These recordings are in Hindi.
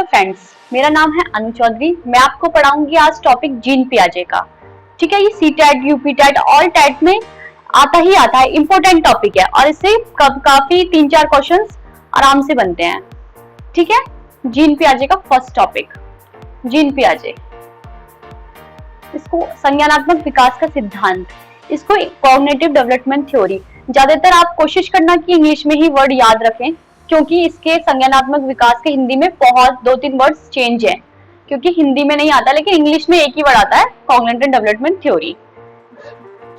फ्रेंड्स, मेरा नाम है अनु चौधरी। मैं आपको पढ़ाऊंगी आज टॉपिक जीन पियाजे का। ठीक है, ये C TET, UP TET, all TET में आता है, इंपॉर्टेंट टॉपिक है और इससे काफी 3-4 क्वेश्चंस आराम से बनते हैं। ठीक है, जीन पियाजे का फर्स्ट टॉपिक, जीन पियाजे, इसको संज्ञानात्मक विकास का सिद्धांत, इसको कॉग्निटिव डेवलपमेंट थ्योरी। ज्यादातर आप कोशिश करना कि इंग्लिश में ही वर्ड याद रखें, क्योंकि इसके संज्ञानात्मक विकास के हिंदी में बहुत 2-3 वर्ड्स चेंज है, क्योंकि हिंदी में नहीं आता, लेकिन इंग्लिश में एक ही वर्ड आता है, कॉग्निटिव डेवलपमेंट थ्योरी।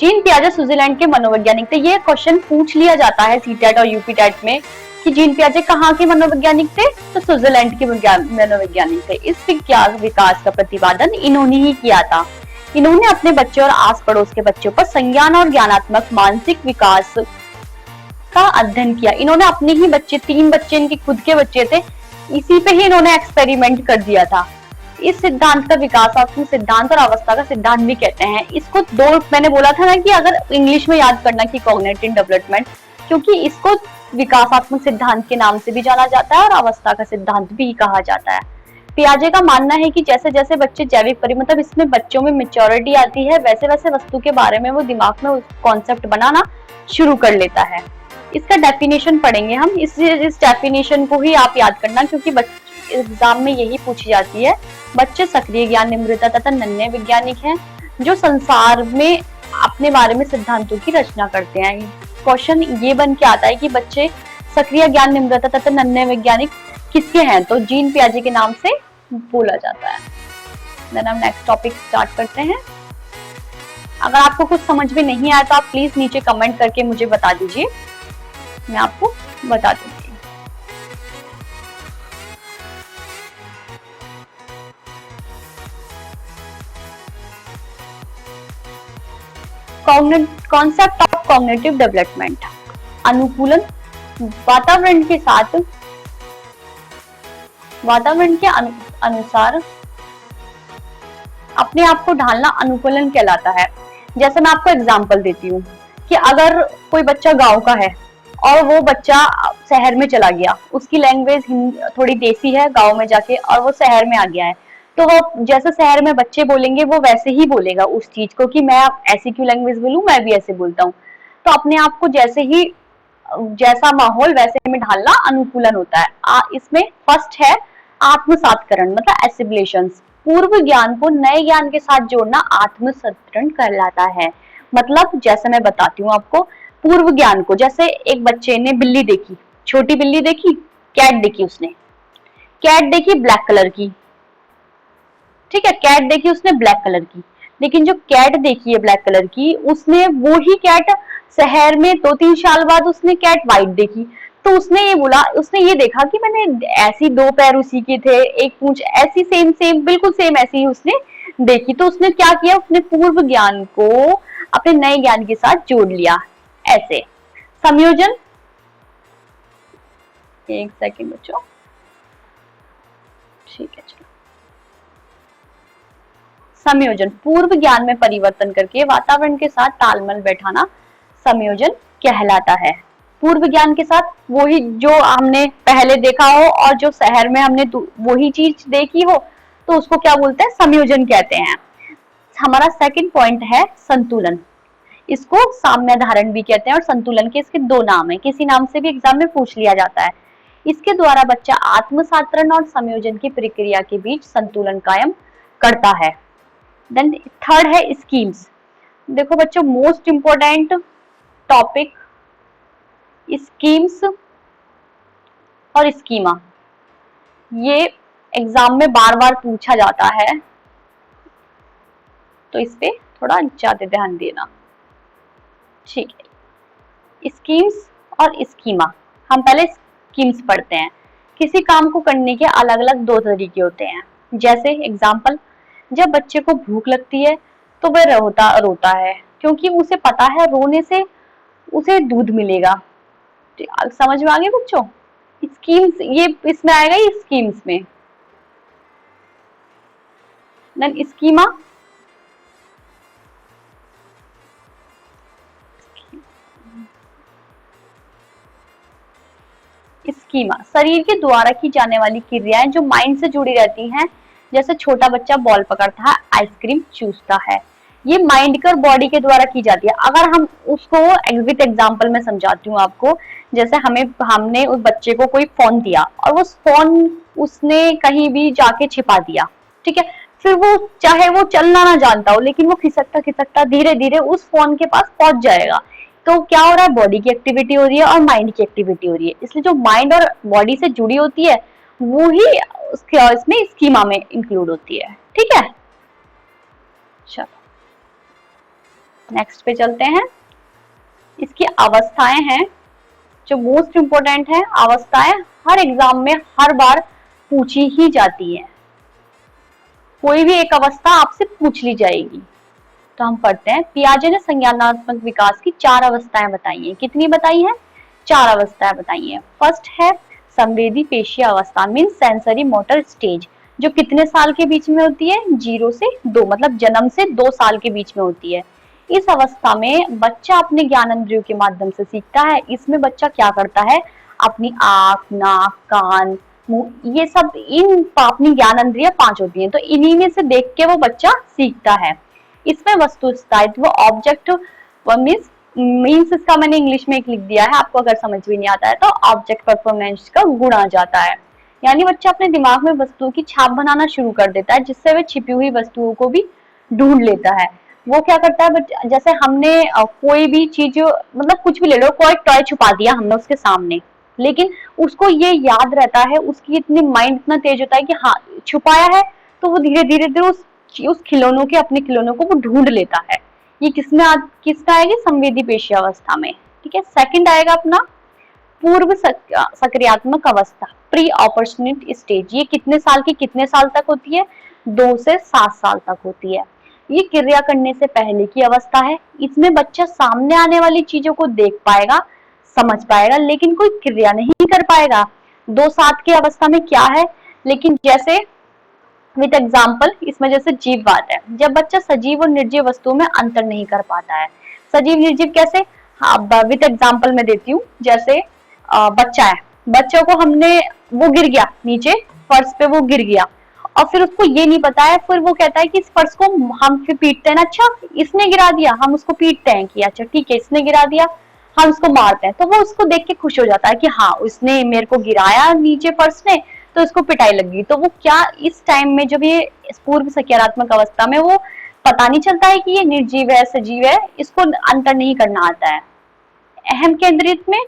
जीन पियाजे स्विट्जरलैंड के मनोवैज्ञानिक थे। ये क्वेश्चन पूछ लिया जाता है सीटेट और यूपी टेट में कि जीन पियाजे कहाँ के मनोवैज्ञानिक थे, तो स्विट्जरलैंड के मनोवैज्ञानिक थे। इस विकास का प्रतिपादन इन्होंने ही किया था। इन्होंने अपने बच्चों और आस पड़ोस के बच्चों पर संज्ञान और ज्ञानात्मक मानसिक विकास का अध्ययन किया। इन्होंने अपने ही बच्चे, 3 बच्चे इनके खुद के बच्चे थे, इसी पे ही इन्होंने एक्सपेरिमेंट कर दिया था। इस सिद्धांत का विकासात्मक सिद्धांत और अवस्था का सिद्धांत भी कहते हैं। इसको मैंने बोला था ना कि अगर इंग्लिश में याद करना कि कॉग्निटिव डेवलपमेंट, क्योंकि इसको विकासात्मक सिद्धांत के नाम से भी जाना जाता है और अवस्था का सिद्धांत भी कहा जाता है। पियाजे का मानना है कि जैसे जैसे बच्चे जैविक मतलब इसमें बच्चों में मेच्योरिटी आती है, वैसे वैसे वस्तु के बारे में वो दिमाग में कॉन्सेप्ट बनाना शुरू कर लेता है। इसका डेफिनेशन पढ़ेंगे हम। इस डेफिनेशन को ही आप याद करना, क्योंकि एग्जाम में यही पूछी जाती है। बच्चे सक्रिय ज्ञान निम्रता तथा नन्हे वैज्ञानिक हैं, जो संसार में अपने बारे में सिद्धांतों की रचना करते हैं। क्वेश्चन ये बन के आता है कि बच्चे सक्रिय ज्ञान निम्रता तथा नन्हे वैज्ञानिक किसके हैं, तो जीन पियाजे के नाम से बोला जाता है। देन हम नेक्स्ट टॉपिक स्टार्ट करते हैं। अगर आपको कुछ समझ में नहीं आया तो आप प्लीज नीचे कमेंट करके मुझे बता दीजिए, मैं आपको बता दूंगी। कॉन्सेप्ट ऑफ कॉग्निटिव डेवलपमेंट, अनुकूलन, वातावरण के अनुसार अपने आप को ढालना अनुकूलन कहलाता है। जैसे मैं आपको एग्जांपल देती हूँ कि अगर कोई बच्चा गांव का है और वो बच्चा शहर में चला गया, उसकी लैंग्वेज थोड़ी देसी है गांव में जाके, और वो शहर में आ गया है, तो वो जैसे शहर में बच्चे बोलेंगे वो वैसे ही बोलेगा उस चीज को कि मैं ऐसी क्यों लैंग्वेज बोलूं, मैं भी ऐसे बोलता हूँ। तो अपने आप को जैसा माहौल वैसे में ढालना अनुकूलन होता है। इसमें फर्स्ट है आत्मसातकरण, मतलब एसिमिलेशंस। पूर्व ज्ञान को नए ज्ञान के साथ जोड़ना आत्मसत्रण कहलाता है। मतलब जैसे मैं बताती हूँ आपको, पूर्व ज्ञान को, जैसे एक बच्चे ने बिल्ली देखी, छोटी बिल्ली देखी, कैट देखी, उसने कैट देखी ब्लैक कलर की, ठीक है, कैट देखी उसने ब्लैक कलर की, लेकिन जो कैट देखी है ब्लैक कलर की, उसने वो ही कैट शहर में 2-3 साल बाद उसने कैट व्हाइट देखी। तो उसने ये बोला, उसने ये देखा कि मैंने ऐसी 2 पैर उसी के थे, एक पूंछ ऐसी, सेम सेम बिल्कुल सेम ऐसी ही उसने देखी। तो उसने क्या किया, अपने पूर्व ज्ञान को अपने नए ज्ञान के साथ जोड़ लिया। ऐसे संयोजन, एक सेकंड बच्चों, ठीक है, चलो। संयोजन, पूर्व ज्ञान में परिवर्तन करके वातावरण के साथ तालमेल बैठाना संयोजन कहलाता है। पूर्व ज्ञान के साथ वही जो हमने पहले देखा हो और जो शहर में हमने वही चीज देखी हो, तो उसको क्या बोलते हैं, संयोजन कहते हैं। हमारा सेकंड पॉइंट है संतुलन। इसको साम्य धारण भी कहते हैं, और संतुलन के इसके 2 नाम है, किसी नाम से भी एग्जाम में पूछ लिया जाता है। इसके द्वारा बच्चा आत्मसातरण और संयोजन की प्रक्रिया के बीच संतुलन कायम करता है। देन थर्ड है स्कीम्स। देखो बच्चों, मोस्ट इंपोर्टेंट टॉपिक स्कीम्स और स्कीमा, ये एग्जाम में बार बार पूछा जाता है, तो इस पे थोड़ा ज्यादा ध्यान देना। ठीक है, स्कीम्स और स्कीमा, हम पहले स्कीम्स पढ़ते हैं। किसी काम को करने के अलग अलग 2 तरीके होते हैं। जैसे एग्जाम्पल, जब बच्चे को भूख लगती है तो वह रोता है, क्योंकि उसे पता है रोने से उसे दूध मिलेगा। समझ में आ गया बच्चों? स्कीम्स ये इसमें आएगा, ये स्कीम्स में। देन स्कीमा, स्कीमा शरीर के द्वारा की जाने वाली क्रियाएं जो माइंड से जुड़ी रहती हैं, जैसे छोटा बच्चा बॉल पकड़ता है, आइसक्रीम चूसता है, ये माइंड के और बॉडी के द्वारा की जाती है। अगर हम उसको विद एग्जांपल में समझाती हूँ आपको, जैसे हमने उस बच्चे को कोई फोन दिया और वो फोन उसने कहीं भी जाके छिपा दिया, ठीक है, फिर वो चाहे वो चलना ना जानता हो लेकिन वो खिसकता खिसकता धीरे धीरे उस फोन के पास पहुंच जाएगा। तो क्या हो रहा है, बॉडी की एक्टिविटी हो रही है और माइंड की एक्टिविटी हो रही है, इसलिए जो माइंड और बॉडी से जुड़ी होती है वो ही इसमें स्कीमा में इंक्लूड होती है। ठीक है, चलो नेक्स्ट पे चलते हैं। इसकी अवस्थाएं हैं जो मोस्ट इंपोर्टेंट है। अवस्थाएं हर एग्जाम में हर बार पूछी ही जाती है, कोई भी एक अवस्था आपसे पूछ ली जाएगी। तो हम पढ़ते हैं, पियाजे ने संज्ञानात्मक विकास की 4 अवस्थाएं बताई हैं। कितनी बताई हैं? 4 अवस्थाएं बताई हैं। फर्स्ट है संवेदी पेशीय अवस्था, मीन सेंसरी मोटर स्टेज, जो कितने साल के बीच में होती है? 0 से 2, मतलब जन्म से 2 साल के बीच में होती है। इस अवस्था में बच्चा अपने ज्ञानेंद्रियों के माध्यम से सीखता है। इसमें बच्चा क्या करता है? अपनी आंख, नाक, कान, मुंह, ये सब अपनी ज्ञानेंद्रियां 5 होती हैं, तो इन्हीं में से देख के वो बच्चा सीखता है। इसमें वस्तु स्थायित्व, ऑब्जेक्ट मीन्स इसका मैंने इंग्लिश में एक लिख दिया है, आपको अगर समझ भी नहीं आता है तो ऑब्जेक्ट परफॉर्मेंस का गुण आ जाता है। यानी बच्चा अपने दिमाग में वस्तुओं की छाप बनाना शुरू कर देता है, जिससे वह छिपी हुई वस्तुओं को भी ढूंढ लेता है। वो क्या करता है, जैसे हमने कोई भी चीज, मतलब कुछ भी ले लो, कोई टॉय छुपा दिया हमने उसके सामने, लेकिन उसको ये याद रहता है, उसकी इतनी माइंड इतना तेज होता है कि हाँ छुपाया है, तो वो धीरे धीरे उस खिलौनों के, अपने खिलौनों को वो ढूंढ लेता है। ये किसका आएगी? संवेदी पेशी अवस्था में। ठीक है, सेकंड आएगा अपना पूर्व सक्रियात्मक अवस्था, प्री ऑपर्चुनिट स्टेज। ये कितने साल की कितने साल तक होती है? 2 से 7 साल तक होती है। ये क्रिया करने से पहले की अवस्था है। इसमें बच्चा सामने आने वाली चीजों को देख पाएगा, समझ पाएगा, लेकिन कोई क्रिया नहीं कर पाएगा। 2-7 की अवस्था में क्या है, लेकिन जैसे विद एग्जाम्पल, इसमें जैसे जीववाद है, जब बच्चा सजीव और निर्जीव वस्तुओं में अंतर नहीं कर पाता है। सजीव निर्जीव कैसे? हाँ, विद एग्जाम्पल में देती हूँ। जैसे बच्चा है, बच्चों को हमने, वो गिर गया नीचे फर्श पे, वो गिर गया और फिर उसको ये नहीं पता है, फिर वो कहता है कि इस फर्श को हम फिर पीटते हैं ना, अच्छा इसने गिरा दिया, हम उसको पीटते हैं कि अच्छा ठीक है इसने गिरा दिया, हम उसको मारते हैं। तो वो उसको देख के खुश हो जाता है कि हाँ उसने मेरे को गिराया नीचे फर्श ने, तो इसको पिटाई लगी। तो वो क्या, इस टाइम में जब ये पूर्व सकारात्मक अवस्था में, वो पता नहीं चलता है कि ये निर्जीव है सजीव है, इसको अंतर नहीं करना आता है। अहम केंद्रित में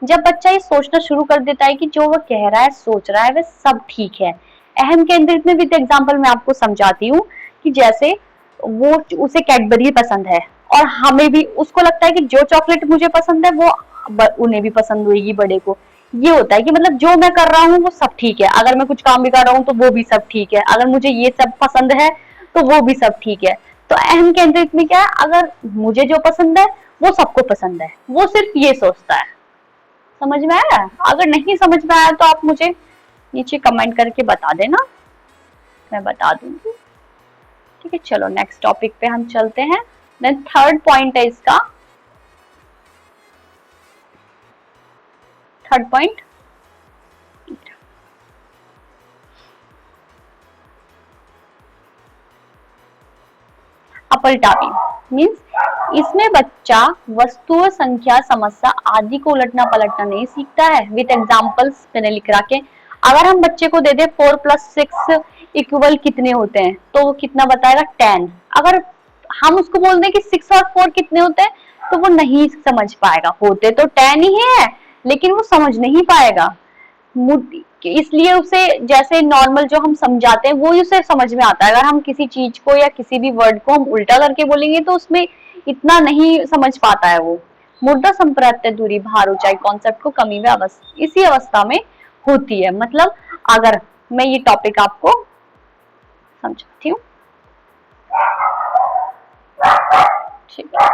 जब बच्चा ये सोचना शुरू कर देता है कि जो वो कह रहा है, सोच रहा है, वह सब ठीक है। अहम केंद्रित में विद एग्जाम्पल मैं आपको समझाती हूँ कि जैसे वो, उसे कैडबरी पसंद है और हमें भी, उसको लगता है कि जो चॉकलेट मुझे पसंद है वो उन्हें भी पसंद होगी, बड़े को। ये होता है कि मतलब जो मैं कर रहा हूँ वो सब ठीक है, अगर मैं कुछ काम भी कर रहा हूँ तो वो भी सब ठीक है, अगर मुझे ये सब पसंद है तो वो भी सब ठीक है। तो अहम केंद्रित में क्या है, अगर मुझे जो पसंद है वो सबको पसंद है, वो सिर्फ ये सोचता है। समझ में आया? अगर नहीं समझ में आया तो आप मुझे नीचे कमेंट करके बता देना, मैं बता दूंगी। ठीक है, चलो नेक्स्ट टॉपिक पे हम चलते हैं। देन थर्ड पॉइंट है इसका, थर्ड पॉइंट अपलटावी, मीन्स इसमें बच्चा वस्तु, संख्या, समस्या आदि को उलटना पलटना नहीं सीखता है। विद एग्जाम्पल्स मैंने लिख रखे। अगर हम बच्चे को दे दे 4 + 6 इक्वल कितने होते हैं, तो वो कितना बताएगा? 10। अगर हम उसको बोल दें कि 6 और 4 कितने होते हैं, तो वो नहीं समझ पाएगा। होते तो 10 ही है, लेकिन वो समझ नहीं पाएगा। इसलिए उसे, जैसे नॉर्मल जो हम समझाते हैं वो ही उसे समझ में आता है। अगर हम किसी चीज को या किसी भी वर्ड को हम उल्टा करके बोलेंगे तो उसमें इतना नहीं समझ पाता है वो। मुद्दा संप्रत्य दूरी, भार, ऊंचाई कॉन्सेप्ट को कमी में इसी अवस्था में होती है। मतलब अगर मैं ये टॉपिक आपको समझाती हूँ, ठीक है,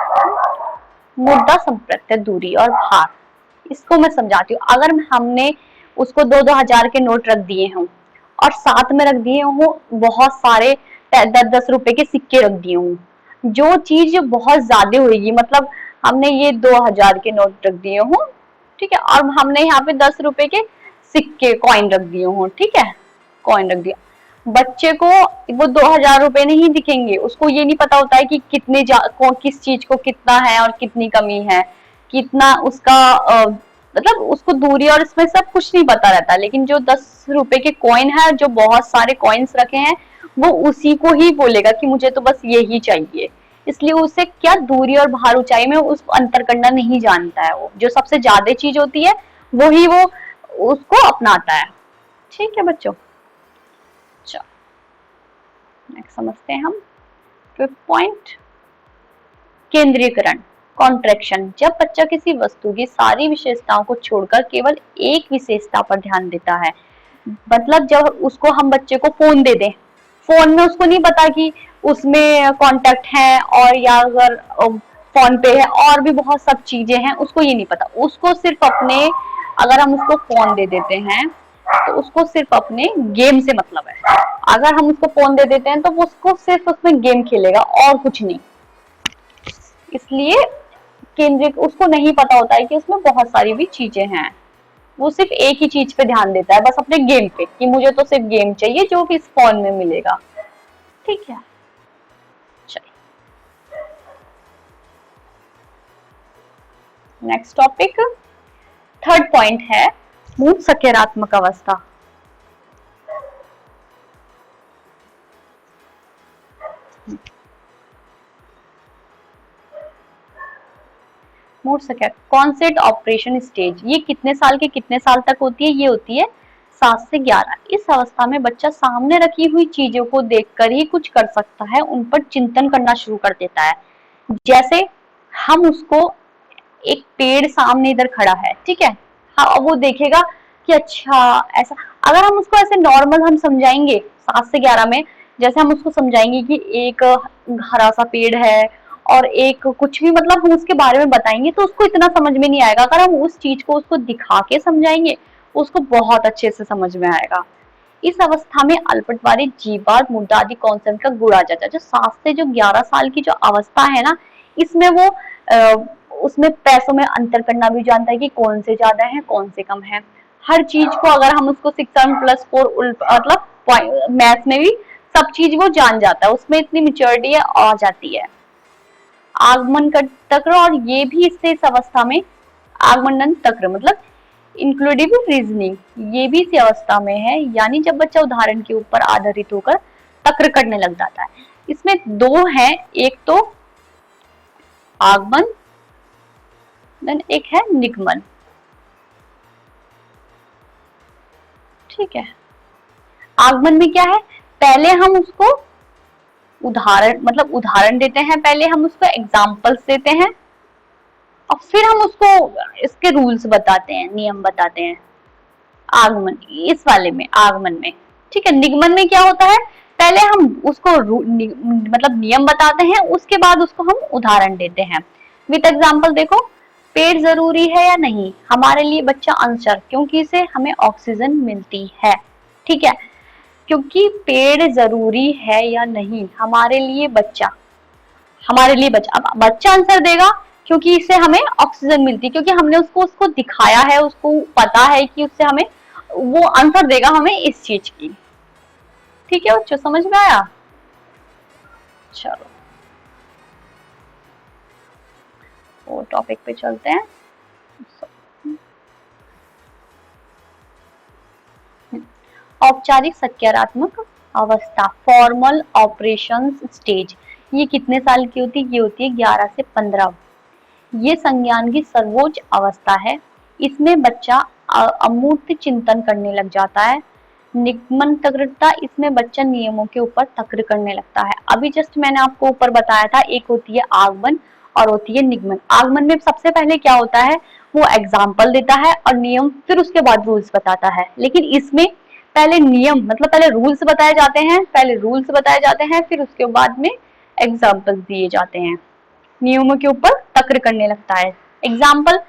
मुद्दा संप्रत्य दूरी और भार, इसको मैं समझाती हूँ। अगर हमने उसको 2-2 हजार के नोट रख दिए हों और साथ में रख दिए हों बहुत सारे 10-10 रुपए के सिक्के रख दिए हों, जो चीज बहुत ज्यादा होगी, मतलब हमने ये 2000 के नोट रख दिए हों, ठीक है, और हमने यहाँ पे 10 रुपए के सिक्के कॉइन रख दिए हों, ठीक है, कॉइन रख दिया। बच्चे को वो 2000 रुपए नहीं दिखेंगे, उसको ये नहीं पता होता है कि कितने किस चीज को कितना है और कितनी कमी है, कितना उसका मतलब उसको दूरी और इसमें सब कुछ नहीं पता रहता। लेकिन जो 10 रुपए के कॉइन है, जो बहुत सारे कॉइन्स रखे हैं, वो उसी को ही बोलेगा कि मुझे तो बस यही चाहिए। इसलिए उसे क्या दूरी और भार ऊंचाई में उस अंतर करना नहीं जानता है। वो जो सबसे ज्यादा चीज होती है वही वो उसको अपनाता है। ठीक है बच्चों, नेक्स्ट समझते हैं हम 5th पॉइंट, केंद्रीकरण, कॉन्ट्रैक्शन। जब बच्चा किसी वस्तु की सारी विशेषताओं को छोड़कर केवल एक विशेषता पर ध्यान देता है, मतलब जब उसको हम बच्चे को फोन दे दें, फोन में उसको नहीं पता कि उसमें कांटेक्ट है और या अगर फोन पे है और भी बहुत सब चीजें हैं, उसको ये नहीं पता। उसको सिर्फ अपने, अगर हम उसको फोन दे देते हैं तो उसको सिर्फ अपने गेम से मतलब है। अगर हम उसको फोन दे देते हैं तो वो उसको सिर्फ उसमें गेम खेलेगा और कुछ नहीं। इसलिए केंद्रित उसको नहीं पता होता है कि उसमें बहुत सारी भी चीजें हैं। वो सिर्फ एक ही चीज पे ध्यान देता है, बस अपने गेम पे, कि मुझे तो सिर्फ गेम चाहिए जो कि इस फोन में मिलेगा। ठीक है, चलिए नेक्स्ट टॉपिक 3rd पॉइंट है मूल सकारात्मक अवस्था। मूड सकारात्मक कॉन्सेप्ट ऑपरेशन स्टेज, ये कितने साल के कितने साल तक होती है? ये होती है 7 से 11। इस अवस्था में बच्चा सामने रखी हुई चीजों को देखकर ही कुछ कर सकता है, उन पर चिंतन करना शुरू कर देता है। जैसे हम उसको, एक पेड़ सामने इधर खड़ा है, ठीक है, हाँ, वो देखेगा कि अच्छा ऐसा। अगर हम उसको ऐसे नॉर्मल हम समझाएंगे 7 से 11 में, जैसे हम उसको समझाएंगे कि एक हरा सा पेड़ है और एक कुछ भी, मतलब हम उसके बारे में बताएंगे तो उसको इतना समझ में नहीं आएगा। अगर हम उस चीज को उसको दिखा के समझाएंगे उसको बहुत अच्छे से समझ में आएगा। इस अवस्था में अल्पटवारी, जीवाद, मुद्दा आदि कॉन्सेप्ट का गुण आ जाता है। जो 7 से जो 11 साल की जो अवस्था है ना, इसमें वो उसमें पैसों में अंतर करना भी जानता है कि कौन से ज्यादा है कौन से कम है। हर चीज को अगर हम उसको 6+4 मतलब मैथ्स में भी सब चीज वो जान जाता है, उसमें इतनी मेच्योरिटी आ जाती है। आगमन का तक्र, और ये भी इससे इस अवस्था में आगमन तक्र मतलब इंक्लूडिव रीजनिंग, ये भी इसी अवस्था में है। यानी जब बच्चा उदाहरण के ऊपर आधारित होकर तक्र करने लग जाता है। इसमें 2 हैं, एक तो आगमन, देन एक है निगमन। ठीक है, आगमन में क्या है, पहले हम उसको उदाहरण देते हैं, पहले हम उसको एग्जाम्पल्स देते हैं और फिर हम उसको इसके रूल्स बताते हैं, नियम बताते हैं। आगमन इस वाले में, आगमन में। ठीक है, निगमन में क्या होता है, पहले हम उसको मतलब नियम बताते हैं, उसके बाद उसको हम उदाहरण देते हैं विद एग्जाम्पल। देखो, पेड़ जरूरी है या नहीं हमारे लिए? बच्चा आंसर, क्योंकि इसे हमें ऑक्सीजन मिलती है। ठीक है, क्योंकि पेड़ जरूरी है या नहीं हमारे लिए? बच्चा, हमारे लिए बच्चा। अब बच्चा आंसर देगा क्योंकि इससे हमें ऑक्सीजन मिलती है, क्योंकि हमने उसको दिखाया है, उसको पता है कि उससे हमें, वो आंसर देगा हमें इस चीज की। ठीक है बच्चों, समझ में आया? चलो वो टॉपिक पे चलते हैं। औपचारिक सकारात्मक अवस्था, फॉर्मल ऑपरेशंस स्टेज, ये कितने साल की होती है? ये होती है 11 से 15। ये संज्ञान की सर्वोच्च अवस्था है। इसमें बच्चा अमूर्त चिंतन करने लग जाता है। निगमन तक्रता, इसमें बच्चा नियमों के ऊपर तक्र करने लगता है। अभी जस्ट मैंने आपको ऊपर बताया था, एक होती है आगमन और होती है निगमन। आगमन में सबसे पहले क्या होता है, वो एग्जाम्पल देता है और नियम, फिर उसके बाद रूल्स बताता है। लेकिन इसमें पहले नियम मतलब पहले रूल्स बताए जाते हैं, फिर उसके बाद में एग्जाम्पल दिए जाते हैं। नियमों के ऊपर तक्र करने लगता है। एग्जाम्पल,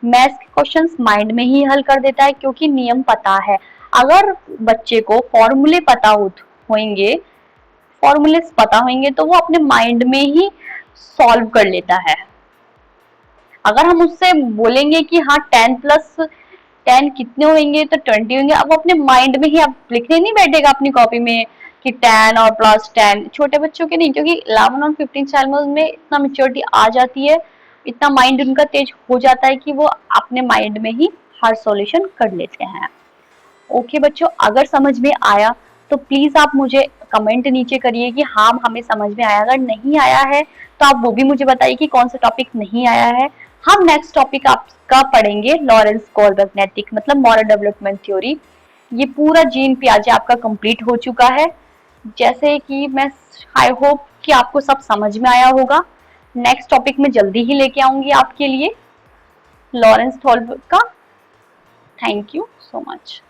मैथ्स के क्वेश्चंस माइंड में ही हल कर देता है क्योंकि नियम पता है। अगर बच्चे को फॉर्मूले पता होंगे तो वो अपने माइंड में ही सॉल्व कर लेता है। अगर हम उससे बोलेंगे कि हाँ 10 + 10 कितने होंगे, तो 20 होंगे, अब अपने माइंड में ही अब लिखने नहीं बैठेगा अपनी कॉपी में कि 10 और +10। छोटे बच्चों के नहीं, क्योंकि 11 और 15 साल में उनमें इतना मेच्योरिटी आ जाती है, इतना माइंड उनका तेज हो जाता है कि वो अपने माइंड में ही हर सॉल्यूशन कर लेते हैं। ओके बच्चों, अगर समझ में आया तो प्लीज आप मुझे कमेंट नीचे करिए कि हाँ हमें समझ में आया। अगर नहीं आया है तो आप वो भी मुझे बताइए कि कौन सा टॉपिक नहीं आया है। हम नेक्स्ट टॉपिक आपका पढ़ेंगे लॉरेंस कोलबर्ग नेटिक, मतलब मॉरल डेवलपमेंट थ्योरी। ये पूरा जीन पियाजे आपका कंप्लीट हो चुका है। जैसे कि मैं आई होप कि आपको सब समझ में आया होगा। नेक्स्ट टॉपिक में जल्दी ही लेके आऊंगी आपके लिए लॉरेंस कोलबर्ग का। Thank you so much.